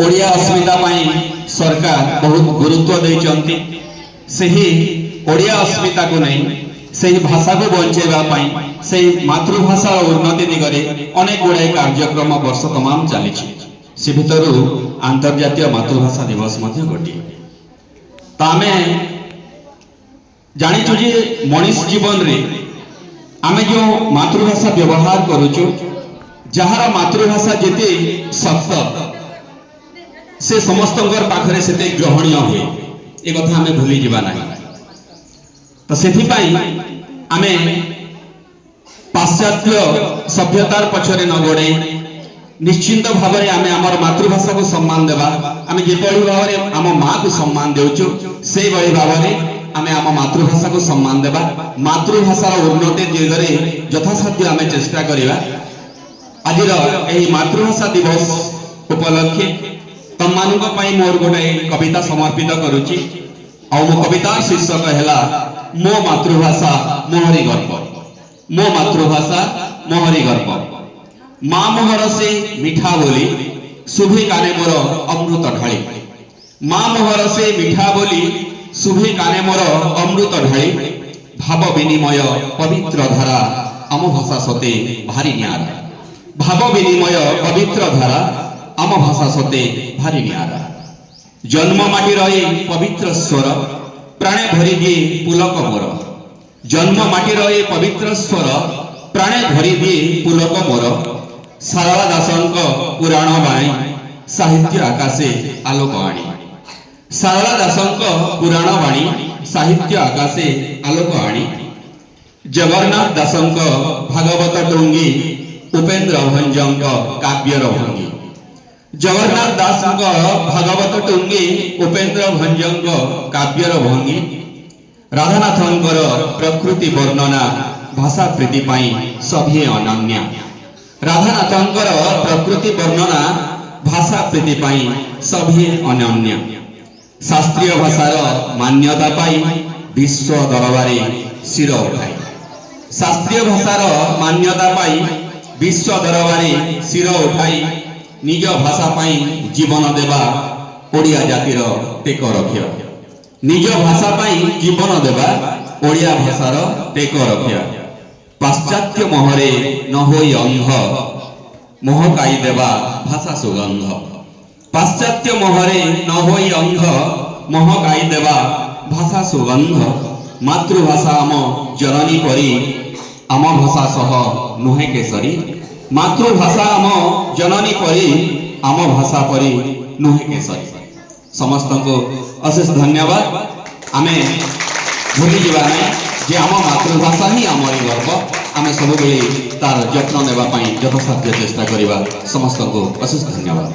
ओडिया अस्मिता सरकार बहुत गुरुत्व देइचंती सही ओडिया अस्मिता को नहीं सही भाषा को बंचेबा सही मातृभाषा उन्नति दिगरे अनेक गुड़ाई कार्यक्रम वर्ष तमाम चली से भितर अंतर्जातीय मातृभाषा दिवस गोटे तो आम जाचु जे मनीष जीवन रे आमे जो मातृभाषा व्यवहार करुचु जार मातृभाषा जेते सख्त से समस्त पाखरे से ग्रहणीय हुए ये कथा आमे भूली जीवा नहीं तो सेथिपाई आमे पाश्चात्य सभ्यतार पछरे न गोड़े निश्चिंत भाव में आमे आमर मातृभाषा को सम्मान देवा आमे जेपरि भाव में आम माँ को सम्मान देउचु से बड़ी भाव में आमे आम मातृभाषा को सम्मान देवा मातृभाषार उन्नति दिगरे यथासाध्य आमे चेष्टा करिवा आजिर एही मातृभाषा दिवस उपलक्षे तम मानुक पई मोर गोटे कविता समर्पित करुची आ मो कवितार शीर्षक हैला मो मातृभाषा मोहरी गर्व मो मातृभाषा मोहरी गर्व माँ मोहर से मिठा बोली शुभे काने मोर अमृत ढाली माँ मोहर से मिठा बोली शुभे काने मोर अमृत ढाली भाव विनिमय पवित्र धारा आम भाषा सते भारी न्यारा भाव विनिमय पवित्र धारा आम भाषा सते भारी न्यारा जन्म माटी रही पवित्र स्वर प्राणे भरी दिए पुलक मोर जन्म माटी रही पवित्र स्वर प्राणे भरी दिए पुलक मोर सारला दासंक पुराण बाणी साहित्य आकाशे आलोक आणी सारला दासंक पुराण बाणी साहित्य आकाशे आलोक आणी जगन्नाथ दासंक भागवत टुंगी उपेन्द्र भंजंक काव्यर भंगी जगन्नाथ दासंक भागवत टुंगी उपेन्द्र भंजंक काव्यर भंगी राधानाथंकर प्रकृति वर्णना भाषा प्रीति पाई सभी अनन्या राधानाथंकर प्रकृति वर्णना भाषा प्रीति पाई सभी अनन्या शास्त्रीय भाषार मान्यता पाई विश्व दरबारे शिर उठाई शास्त्रीय भाषार मान्यता पाई विश्व दरबारे शिर उठाई निज भाषा पाई जीवन देवा ओडिया जातिर टेक रखिया निज भाषा पाई जीवन देवा ओडिया भाषार टेक रखिया पाश्चात्य मोहरे न होई अंध मोहकाई देवा भाषा सुगंध पाश्चात्य मोहरे न होई अंध मोहकाई देवा भाषा सुगंध मातृभाषा आम जननी परी आम भाषा सह नुहे केसरी मातृभाषा आम जननी परी आम भाषा परी नुहे केसरी समस्त को अशेष धन्यवाद आमे भूली जीवा नहीं जे आम मातृभाषा ही आमरी गर्व आमे सब तार जत्न नेबा पई यथासाध्य चेष्टा करिबा समस्त को अशेष धन्यवाद।